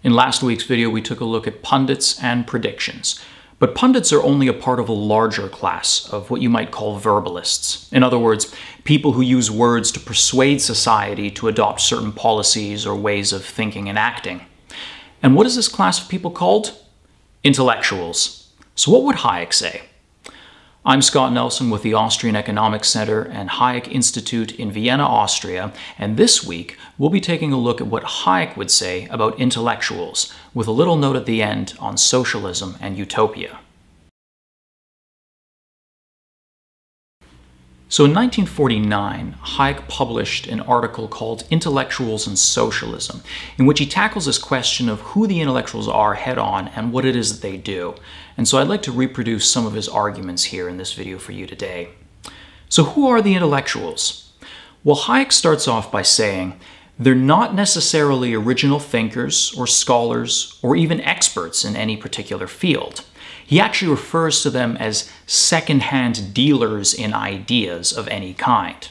In last week's video, we took a look at pundits and predictions. But pundits are only a part of a larger class of what you might call verbalists. In other words, people who use words to persuade society to adopt certain policies or ways of thinking and acting. And what is this class of people called? Intellectuals. So what would Hayek say? I'm Scott Nelson with the Austrian Economics Center and Hayek Institute in Vienna, Austria, and this week we'll be taking a look at what Hayek would say about intellectuals, with a little note at the end on socialism and utopia. So in 1949, Hayek published an article called Intellectuals and Socialism, in which he tackles this question of who the intellectuals are head-on and what it is that they do. And so I'd like to reproduce some of his arguments here in this video for you today. So who are the intellectuals? Well, Hayek starts off by saying they're not necessarily original thinkers or scholars or even experts in any particular field. He actually refers to them as second-hand dealers in ideas of any kind.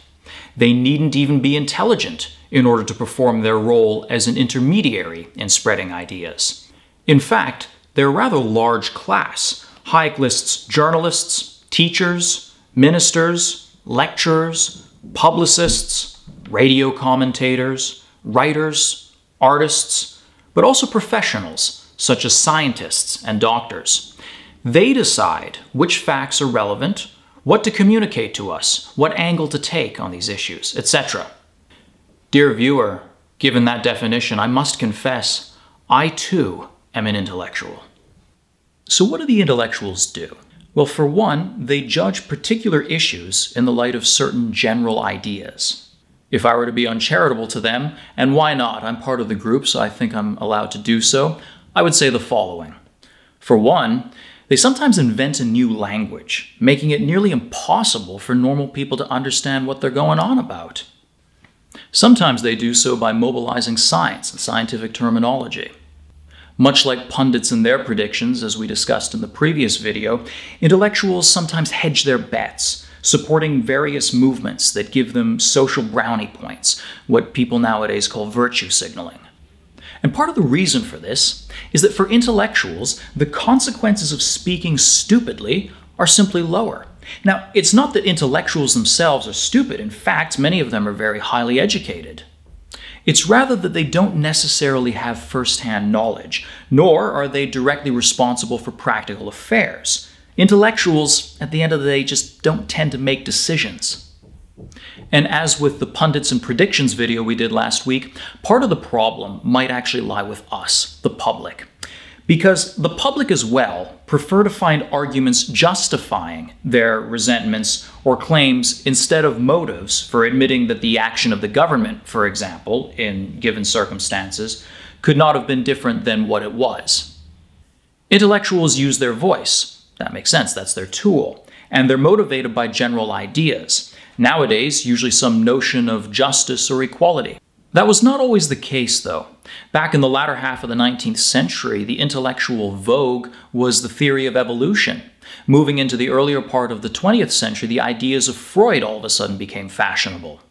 They needn't even be intelligent in order to perform their role as an intermediary in spreading ideas. In fact, they're a rather large class. Hayek lists journalists, teachers, ministers, lecturers, publicists, radio commentators, writers, artists, but also professionals such as scientists and doctors. They decide which facts are relevant, what to communicate to us, what angle to take on these issues, etc. Dear viewer, given that definition, I must confess, I too am an intellectual. So what do the intellectuals do? Well, for one, they judge particular issues in the light of certain general ideas. If I were to be uncharitable to them, and why not? I'm part of the group, so I think I'm allowed to do so. I would say the following. For one, they sometimes invent a new language, making it nearly impossible for normal people to understand what they're going on about. Sometimes they do so by mobilizing science and scientific terminology. Much like pundits and their predictions, as we discussed in the previous video, intellectuals sometimes hedge their bets, supporting various movements that give them social brownie points, what people nowadays call virtue signaling. And part of the reason for this is that for intellectuals, the consequences of speaking stupidly are simply lower. Now, it's not that intellectuals themselves are stupid. In fact, many of them are very highly educated. It's rather that they don't necessarily have first-hand knowledge, nor are they directly responsible for practical affairs. Intellectuals, at the end of the day, just don't tend to make decisions. And as with the Pundits and Predictions video we did last week, part of the problem might actually lie with us, the public. Because the public as well prefer to find arguments justifying their resentments or claims instead of motives for admitting that the action of the government, for example, in given circumstances, could not have been different than what it was. Intellectuals use their voice. That makes sense, that's their tool. And they're motivated by general ideas. Nowadays, usually some notion of justice or equality. That was not always the case, though. Back in the latter half of the 19th century, the intellectual vogue was the theory of evolution. Moving into the earlier part of the 20th century, the ideas of Freud all of a sudden became fashionable.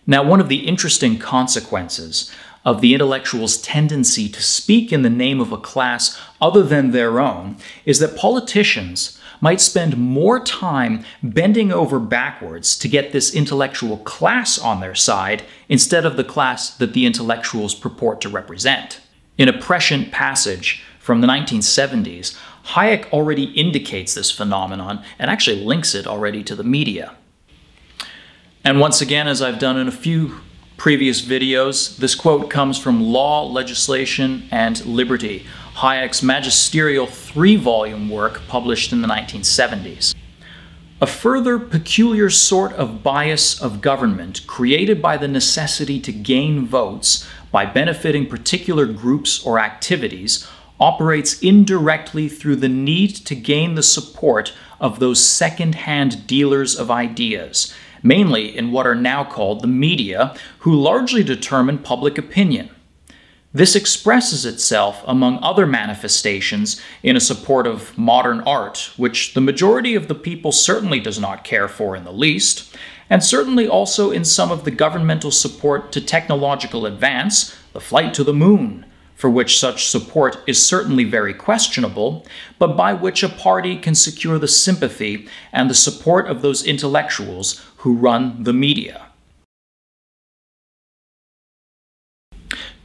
Now, one of the interesting consequences of the intellectuals' tendency to speak in the name of a class other than their own is that politicians might spend more time bending over backwards to get this intellectual class on their side instead of the class that the intellectuals purport to represent. In a prescient passage from the 1970s, Hayek already indicates this phenomenon and actually links it already to the media. And once again, as I've done in a few previous videos, this quote comes from Law, Legislation, and Liberty, Hayek's magisterial 3-volume work published in the 1970s. A further peculiar sort of bias of government created by the necessity to gain votes by benefiting particular groups or activities operates indirectly through the need to gain the support of those second-hand dealers of ideas, mainly in what are now called the media, who largely determine public opinion. This expresses itself, among other manifestations, in a support of modern art, which the majority of the people certainly does not care for in the least, and certainly also in some of the governmental support to technological advance, the flight to the moon, for which such support is certainly very questionable, but by which a party can secure the sympathy and the support of those intellectuals who run the media.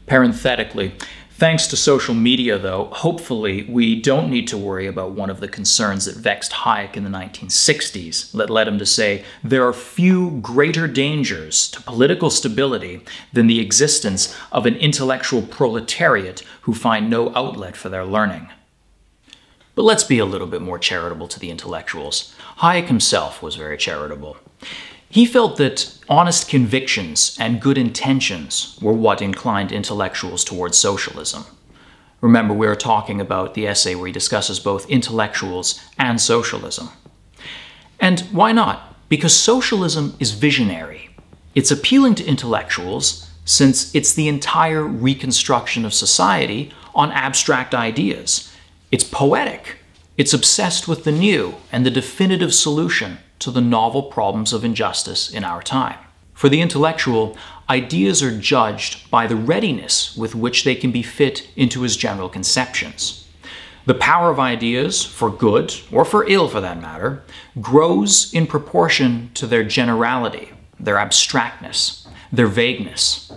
Parenthetically, thanks to social media, though, hopefully we don't need to worry about one of the concerns that vexed Hayek in the 1960s that led him to say, there are few greater dangers to political stability than the existence of an intellectual proletariat who find no outlet for their learning. But let's be a little bit more charitable to the intellectuals. Hayek himself was very charitable. He felt that honest convictions and good intentions were what inclined intellectuals towards socialism. Remember, we are talking about the essay where he discusses both intellectuals and socialism. And why not? Because socialism is visionary. It's appealing to intellectuals since it's the entire reconstruction of society on abstract ideas. It's poetic. It's obsessed with the new and the definitive solution to the novel problems of injustice in our time. For the intellectual, ideas are judged by the readiness with which they can be fit into his general conceptions. The power of ideas, for good, or for ill for that matter, grows in proportion to their generality, their abstractness, their vagueness.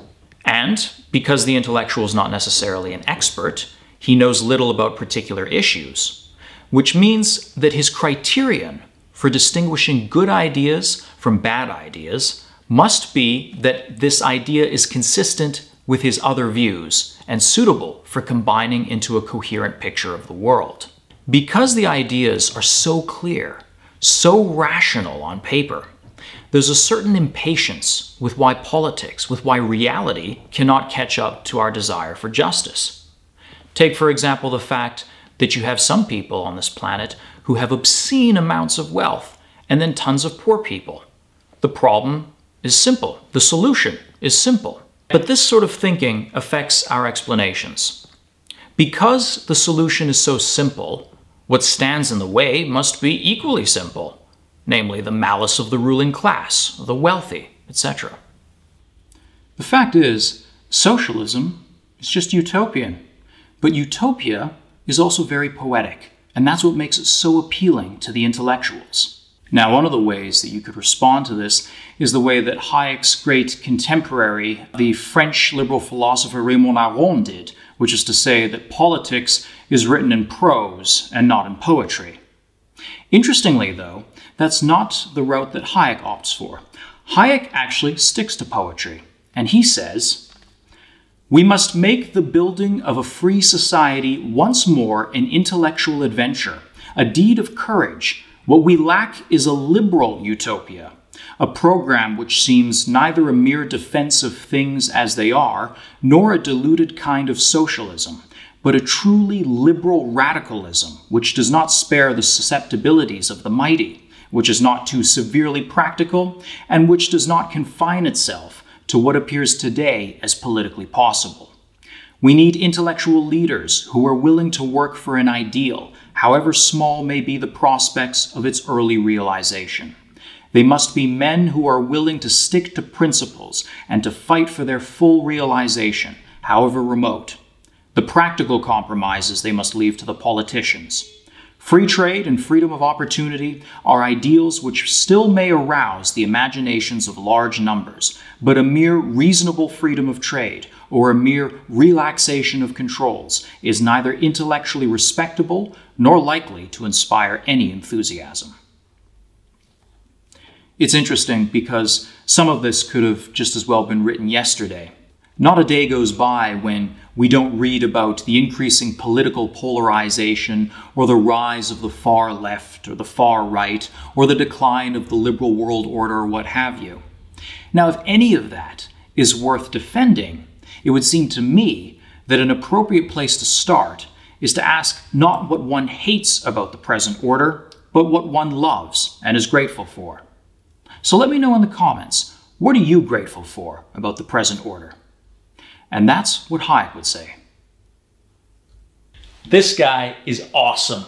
And because the intellectual is not necessarily an expert, he knows little about particular issues, which means that his criterion for distinguishing good ideas from bad ideas must be that this idea is consistent with his other views and suitable for combining into a coherent picture of the world. Because the ideas are so clear, so rational on paper, there's a certain impatience with why politics, with why reality cannot catch up to our desire for justice. Take, for example, the fact that you have some people on this planet who have obscene amounts of wealth and then tons of poor people. The problem is simple. The solution is simple. But this sort of thinking affects our explanations. Because the solution is so simple, what stands in the way must be equally simple, namely the malice of the ruling class, the wealthy, etc. The fact is, socialism is just utopian. But utopia is also very poetic, and that's what makes it so appealing to the intellectuals. Now, one of the ways that you could respond to this is the way that Hayek's great contemporary, the French liberal philosopher Raymond Aron, did, which is to say that politics is written in prose and not in poetry. Interestingly, though, that's not the route that Hayek opts for. Hayek actually sticks to poetry, and he says, "We must make the building of a free society once more an intellectual adventure, a deed of courage. What we lack is a liberal utopia, a program which seems neither a mere defense of things as they are, nor a diluted kind of socialism, but a truly liberal radicalism, which does not spare the susceptibilities of the mighty, which is not too severely practical, and which does not confine itself to what appears today as politically possible. We need intellectual leaders who are willing to work for an ideal, however small may be the prospects of its early realization. They must be men who are willing to stick to principles and to fight for their full realization, however remote. The practical compromises they must leave to the politicians. Free trade and freedom of opportunity are ideals which still may arouse the imaginations of large numbers, but a mere reasonable freedom of trade or a mere relaxation of controls is neither intellectually respectable nor likely to inspire any enthusiasm." It's interesting because some of this could have just as well been written yesterday. Not a day goes by when we don't read about the increasing political polarization or the rise of the far left or the far right or the decline of the liberal world order or what have you. Now, if any of that is worth defending, it would seem to me that an appropriate place to start is to ask not what one hates about the present order, but what one loves and is grateful for. So let me know in the comments, what are you grateful for about the present order? And that's what Hayek would say. This guy is awesome.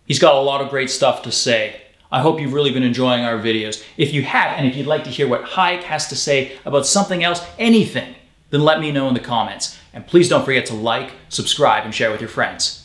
He's got a lot of great stuff to say. I hope you've really been enjoying our videos. If you have, and if you'd like to hear what Hayek has to say about something else, anything, then let me know in the comments. And please don't forget to like, subscribe, and share with your friends.